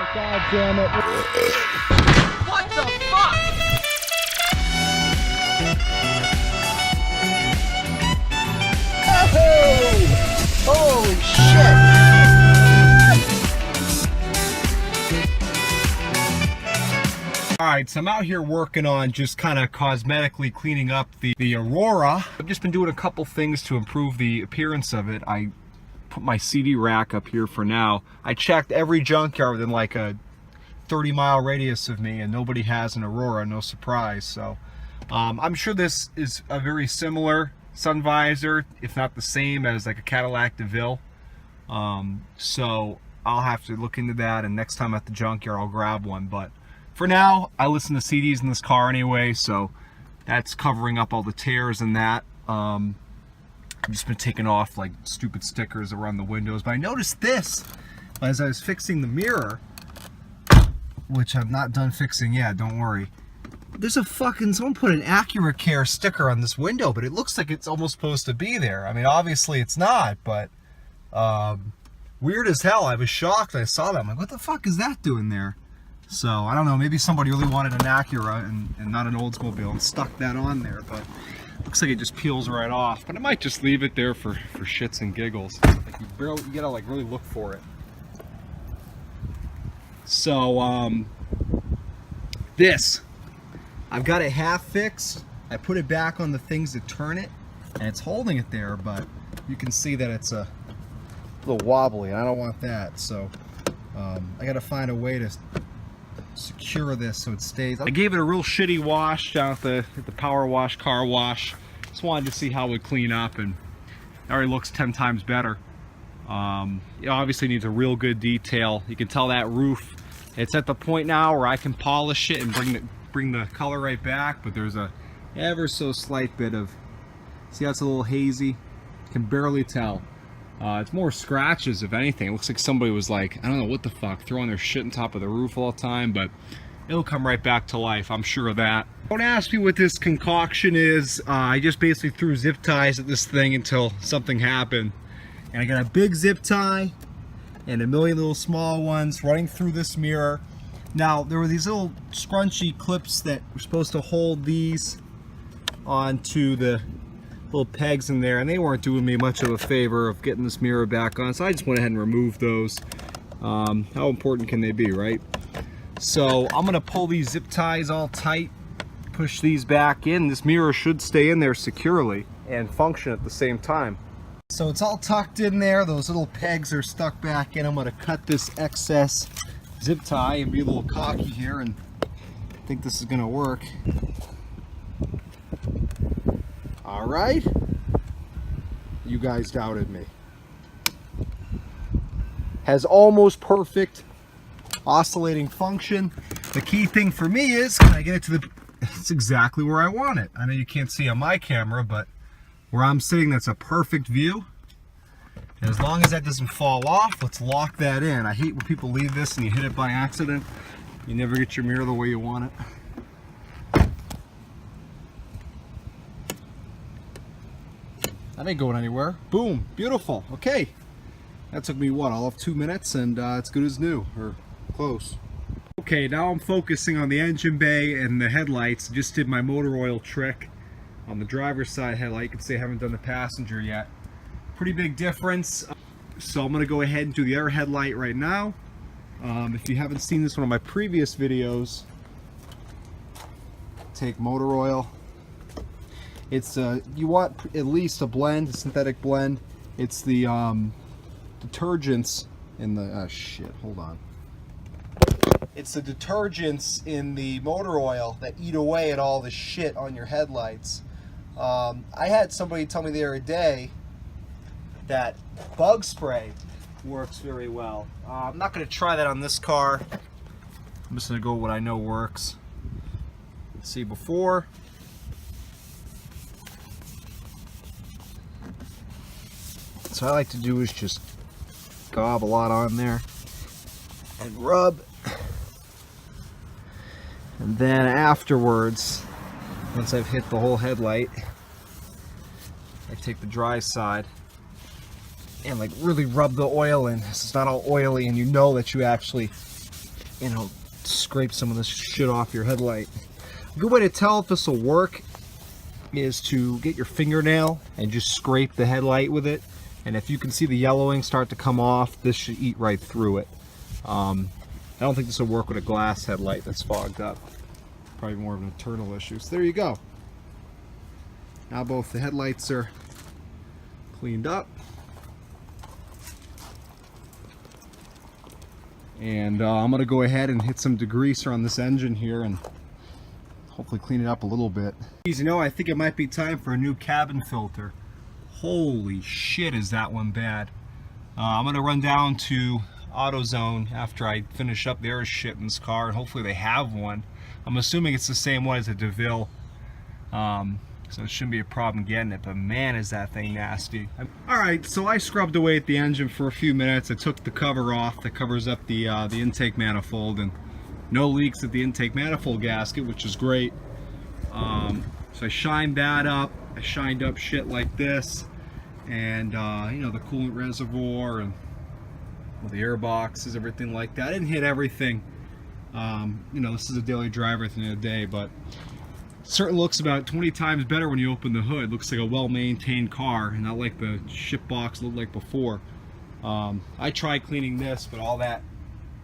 God damn it. What the fuck? Oh! Holy shit! Alright, so I'm out here working on just kind of cosmetically cleaning up the Aurora. I've just been doing a couple things to improve the appearance of it. I put my CD rack up here for now. I checked every junkyard within like a 30-mile radius of me, and nobody has an Aurora, no surprise. So I'm sure this is a very similar sun visor, if not the same as like a Cadillac DeVille. So I'll have to look into that, and next time at the junkyard I'll grab one. But for now, I listen to CDs in this car anyway, so that's covering up all the tears and that. I've just been taking off like stupid stickers around the windows. But I noticed this as I was fixing the mirror, which I've not done fixing yet, don't worry. There's a fucking, someone put an Accurate Care sticker on this window, but it looks like it's almost supposed to be there. I mean, obviously it's not, but weird as hell. I was shocked. I saw that. I'm like, what the fuck is that doing there? So, I don't know, maybe somebody really wanted an Acura and not an Oldsmobile and stuck that on there, but looks like it just peels right off. But I might just leave it there for shits and giggles. Like you gotta like really look for it. So, this, I've got it half fixed. I put it back on the things that turn it, and it's holding it there, but you can see that it's a little wobbly, and I don't want that. So, I gotta find a way to secure this so it stays. I gave it a real shitty wash down at the power wash, car wash. Just wanted to see how it would clean up, and it already looks 10 times better. It obviously needs a real good detail. You can tell that roof, it's at the point now where I can polish it and bring the color right back, but there's a ever so slight bit of, see how it's a little hazy? You can barely tell. It's more scratches, if anything. It looks like somebody was like, I don't know what the fuck, throwing their shit on top of the roof all the time, but it'll come right back to life, I'm sure of that. Don't ask me what this concoction is. I just basically threw zip ties at this thing until something happened. And I got a big zip tie and a million little small ones running through this mirror. Now, there were these little scrunchy clips that were supposed to hold these onto the little pegs in there, and they weren't doing me much of a favor of getting this mirror back on, so I just went ahead and removed those. How important can they be, right? So I'm gonna pull these zip ties all tight, push these back in. This mirror should stay in there securely and function at the same time. So it's all tucked in there. Those little pegs are stuck back in. I'm gonna cut this excess zip tie and be a little cocky here and think this is gonna work. All right, you guys doubted me. Has almost perfect oscillating function. The key thing for me is, can I get it to the, it's exactly where I want it. I know you can't see on my camera, but where I'm sitting, that's a perfect view. And as long as that doesn't fall off, let's lock that in. I hate when people leave this and you hit it by accident. You never get your mirror the way you want it. That ain't going anywhere. Boom, beautiful. Okay, that took me what, all of 2 minutes, and it's good as new, or close. Okay, now I'm focusing on the engine bay and the headlights. Just did my motor oil trick on the driver's side headlight. You can see I haven't done the passenger yet. Pretty big difference. So I'm gonna go ahead and do the other headlight right now. If you haven't seen this one of my previous videos, take motor oil. It's you want at least a blend, a synthetic blend. It's the detergents in the shit. Hold on. It's the detergents in the motor oil that eat away at all the shit on your headlights. I had somebody tell me the other day that bug spray works very well. I'm not going to try that on this car. I'm just going to go with what I know works. Let's see, before. So I like to do is just gob a lot on there and rub, and then afterwards, once I've hit the whole headlight, I take the dry side and like really rub the oil in. So it's not all oily, and you know that you actually and it'll scrape some of this shit off your headlight. A good way to tell if this will work is to get your fingernail and just scrape the headlight with it, and if you can see the yellowing start to come off, this should eat right through it. I don't think this will work with a glass headlight that's fogged up. Probably more of an internal issue. So there you go. Now both the headlights are cleaned up, and I'm gonna go ahead and hit some degreaser on this engine here and hopefully clean it up a little bit. You know, I think it might be time for a new cabin filter. Holy shit, is that one bad. I'm gonna run down to AutoZone after I finish up their shit in this car, and hopefully they have one. I'm assuming it's the same one as a DeVille, so it shouldn't be a problem getting it, but man, is that thing nasty. Alright, so I scrubbed away at the engine for a few minutes. I took the cover off that covers up the intake manifold, and no leaks at the intake manifold gasket, which is great. So I shined that up. I shined up shit like this, and you know, the coolant reservoir and the air boxes, everything like that. I didn't hit everything. You know, this is a daily driver at the end of the day, but it certainly looks about 20 times better when you open the hood. It looks like a well-maintained car, and not like the shit box looked like before. I tried cleaning this, but all that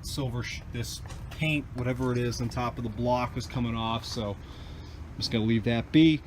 silver, this paint, whatever it is on top of the block, was coming off, so I'm just gonna leave that be.